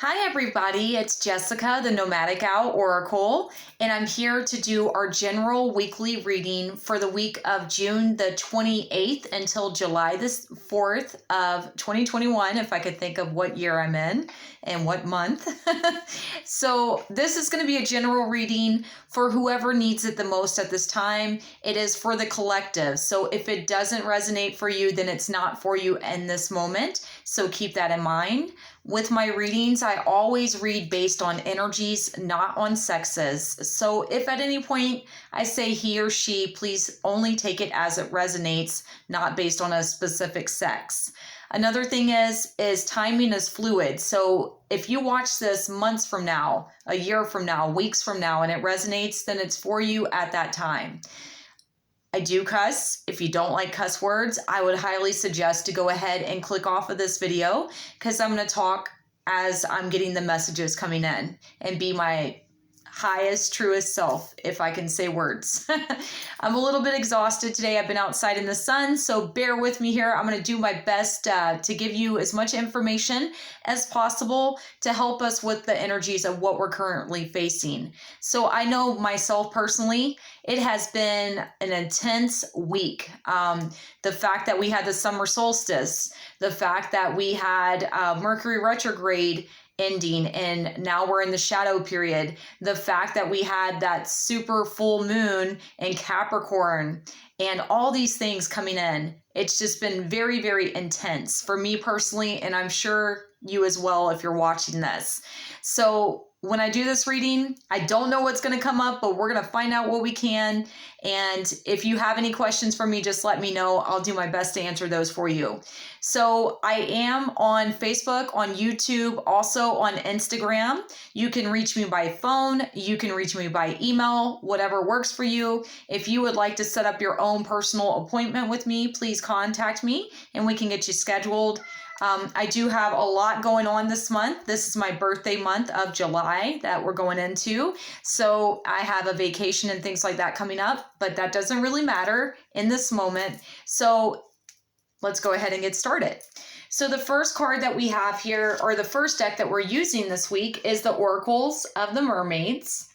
Hi everybody, it's Jessica, the Nomadic Owl Oracle, and I'm here to do our general weekly reading for the week of June the 28th until July the 4th of 2021, if I could think of what year I'm in and what month. So this is going to be a general reading for whoever needs it the most at this time. It is for the collective. So if it doesn't resonate for you, then it's not for you in this moment. So keep that in mind. With my readings, I always read based on energies, not on sexes. So if at any point I say he or she, please only take it as it resonates, not based on a specific sex. Another thing is timing is fluid. So if you watch this months from now, a year from now, weeks from now, and it resonates, then it's for you at that time. I do cuss. If you don't like cuss words, I would highly suggest to go ahead and click off of this video because I'm going to talk as I'm getting the messages coming in and be my highest, truest self, if I can say words. I'm a little bit exhausted today. I've been outside in the sun, so bear with me here. I'm going to do my best to give you as much information as possible to help us with the energies of what we're currently facing. So I know myself personally, it has been an intense week. The fact that we had the summer solstice, the fact that we had Mercury retrograde ending and now we're in the shadow period, the fact that we had that super full moon in Capricorn and all these things coming in, it's just been very, very intense for me personally, and I'm sure you as well if you're watching this. So when I do this reading, I don't know what's going to come up, but we're going to find out what we can. And if you have any questions for me, just let me know. I'll do my best to answer those for you. So I am on Facebook, on YouTube, also on Instagram. You can reach me by phone. You can reach me by email, whatever works for you. If you would like to set up your own personal appointment with me, please contact me and we can get you scheduled. I do have a lot going on this month. This is my birthday month of July that we're going into. So I have a vacation and things like that coming up, but that doesn't really matter in this moment. So let's go ahead and get started. So the first card that we have here, or the first deck that we're using this week, is the Oracles of the Mermaids.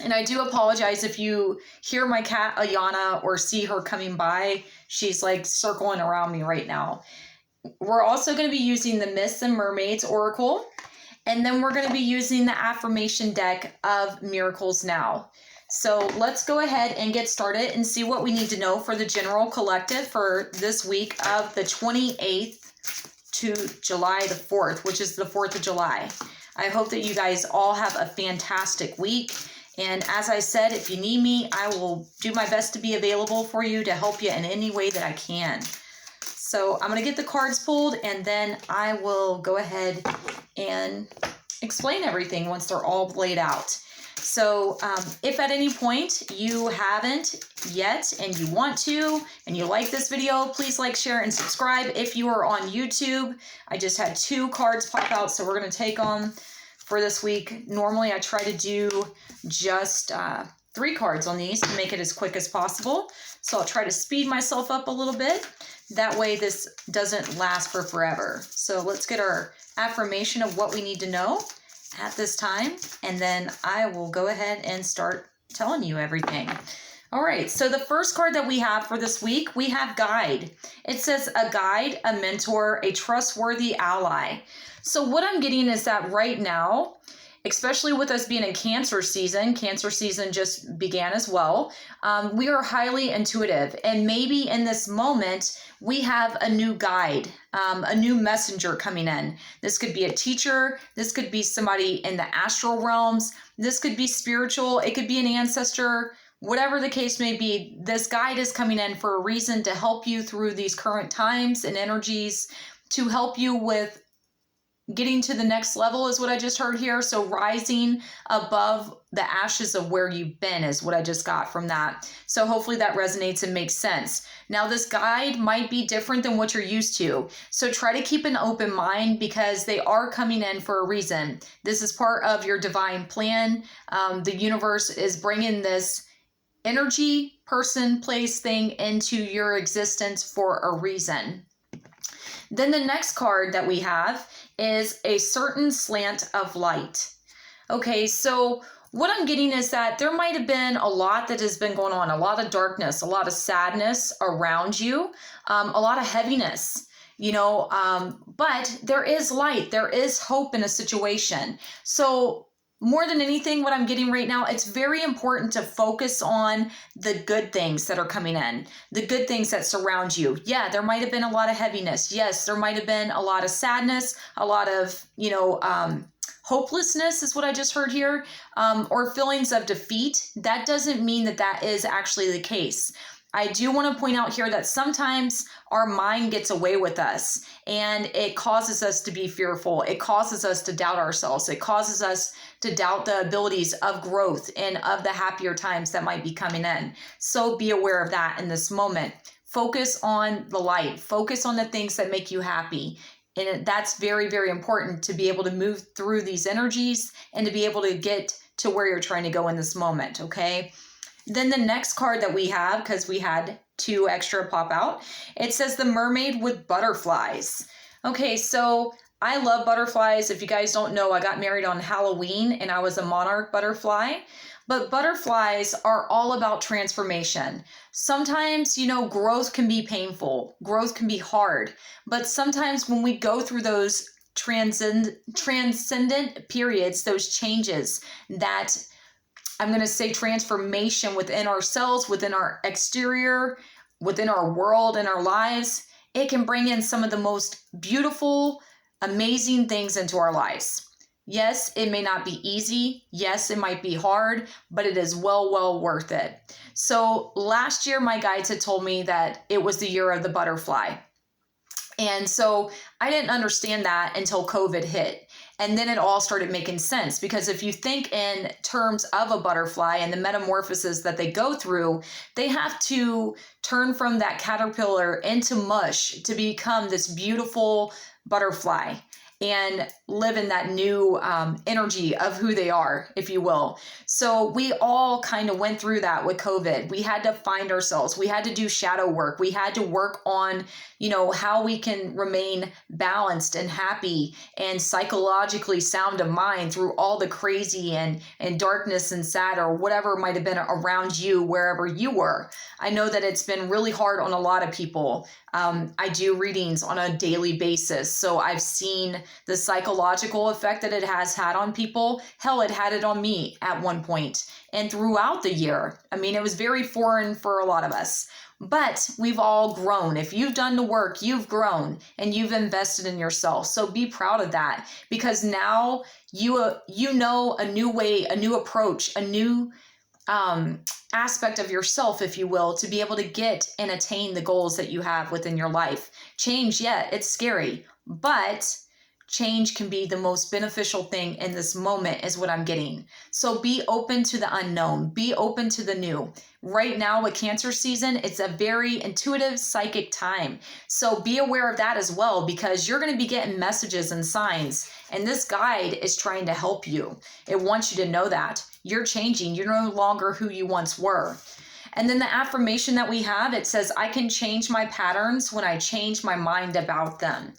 And I do apologize if you hear my cat Ayana or see her coming by. She's like circling around me right now. We're also going to be using the Myths and Mermaids Oracle, and then we're going to be using the affirmation deck of Miracles Now. So let's go ahead and get started and see what we need to know for the general collective for this week of the 28th to July the 4th, which is the 4th of July. I hope that you guys all have a fantastic week. And as I said, if you need me, I will do my best to be available for you to help you in any way that I can. So I'm going to get the cards pulled and then I will go ahead and explain everything once they're all laid out. So if at any point you haven't yet and you want to and you like this video, please like, share, and subscribe. If you are on YouTube, I just had 2 cards pop out, so we're going to take them for this week. Normally I try to do just 3 cards on these to make it as quick as possible. So I'll try to speed myself up a little bit. That way this doesn't last for forever. So let's get our affirmation of what we need to know at this time, and then I will go ahead and start telling you everything. All right, so the first card that we have for this week, we have Guide. It says a guide, a mentor, a trustworthy ally. So what I'm getting is that right now, especially with us being in Cancer season just began as well, we are highly intuitive. And maybe in this moment, we have a new guide, a new messenger coming in. This could be a teacher. This could be somebody in the astral realms. This could be spiritual. It could be an ancestor. Whatever the case may be, this guide is coming in for a reason to help you through these current times and energies, to help you with getting to the next level is what I just heard here. So rising above the ashes of where you've been is what I just got from that. So hopefully that resonates and makes sense. Now this guide might be different than what you're used to. So try to keep an open mind because they are coming in for a reason. This is part of your divine plan. The universe is bringing this energy, person, place, thing into your existence for a reason. Then the next card that we have is a certain slant of light. Okay, so what I'm getting is that there might have been a lot that has been going on, a lot of darkness, a lot of sadness around you, a lot of heaviness, but there is light, there is hope in a situation. So more than anything, what I'm getting right now, it's very important to focus on the good things that are coming in, the good things that surround you. Yeah, there might have been a lot of heaviness. Yes, there might have been a lot of sadness, a lot of, hopelessness is what I just heard here, or feelings of defeat. That doesn't mean that that is actually the case. I do want to point out here that sometimes our mind gets away with us and it causes us to be fearful. It causes us to doubt ourselves. It causes us to doubt the abilities of growth and of the happier times that might be coming in. So be aware of that in this moment. Focus on the light. Focus on the things that make you happy. And that's very, very important to be able to move through these energies and to be able to get to where you're trying to go in this moment, okay? Then the next card that we have, because we had 2 extra pop out, it says the mermaid with butterflies. Okay, so I love butterflies. If you guys don't know, I got married on Halloween and I was a monarch butterfly. But butterflies are all about transformation. Sometimes, growth can be painful. Growth can be hard. But sometimes when we go through those transcendent periods, those changes, that I'm going to say transformation within ourselves, within our exterior, within our world and our lives, it can bring in some of the most beautiful, amazing things into our lives. Yes, it may not be easy. Yes, it might be hard, but it is well worth it. So last year, my guides had told me that it was the year of the butterfly. And so I didn't understand that until COVID hit. And then it all started making sense, because if you think in terms of a butterfly and the metamorphosis that they go through, they have to turn from that caterpillar into mush to become this beautiful butterfly and live in that new energy of who they are, if you will. So we all kind of went through that with COVID. We had to find ourselves. We had to do shadow work. We had to work on, how we can remain balanced and happy and psychologically sound of mind through all the crazy and darkness and sad or whatever might have been around you, wherever you were. I know that it's been really hard on a lot of people. I do readings on a daily basis. So I've seen the psychological effect that it has had on people. Hell, it had it on me at one point and throughout the year. I mean, it was very foreign for a lot of us, but we've all grown. If you've done the work, you've grown and you've invested in yourself. So be proud of that, because now you know a new way, a new approach, a new aspect of yourself, if you will, to be able to get and attain the goals that you have within your life. Change, yeah, it's scary, but change can be the most beneficial thing in this moment is what I'm getting. So be open to the unknown, be open to the new. Right now with Cancer season, it's a very intuitive psychic time. So be aware of that as well, because you're going to be getting messages and signs, and this guide is trying to help you. It wants you to know that you're changing. You're no longer who you once were. And then the affirmation that we have, it says, I can change my patterns when I change my mind about them.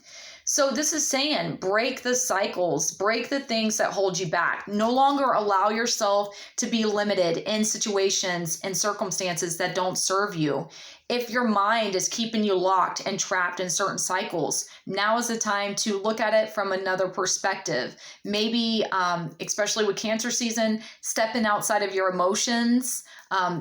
So this is saying break the cycles, break the things that hold you back. No longer allow yourself to be limited in situations and circumstances that don't serve you. If your mind is keeping you locked and trapped in certain cycles, now is the time to look at it from another perspective. Maybe, especially with Cancer season, stepping outside of your emotions.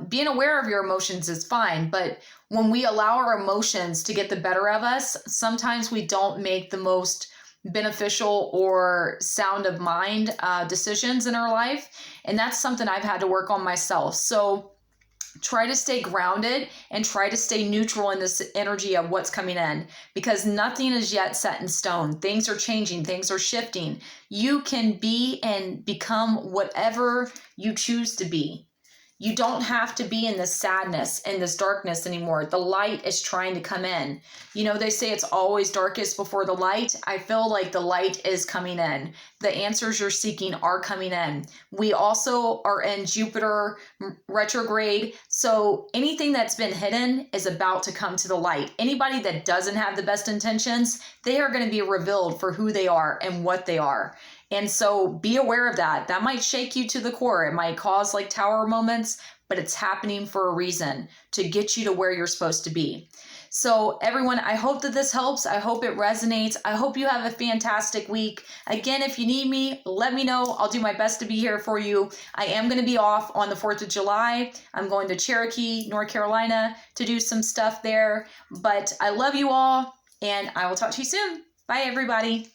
Being aware of your emotions is fine, but when we allow our emotions to get the better of us, sometimes we don't make the most beneficial or sound of mind decisions in our life. And that's something I've had to work on myself. So try to stay grounded and try to stay neutral in this energy of what's coming in, because nothing is yet set in stone. Things are changing. Things are shifting. You can be and become whatever you choose to be. You don't have to be in this sadness and this darkness anymore. The light is trying to come in. You know, they say it's always darkest before the light. I feel like the light is coming in. The answers you're seeking are coming in. We also are in Jupiter retrograde. So anything that's been hidden is about to come to the light. Anybody that doesn't have the best intentions, they are going to be revealed for who they are and what they are. And so be aware of that. That might shake you to the core. It might cause like tower moments, but it's happening for a reason, to get you to where you're supposed to be. So everyone, I hope that this helps. I hope it resonates. I hope you have a fantastic week. Again, if you need me, let me know. I'll do my best to be here for you. I am going to be off on the 4th of July. I'm going to Cherokee, North Carolina to do some stuff there. But I love you all, and I will talk to you soon. Bye, everybody.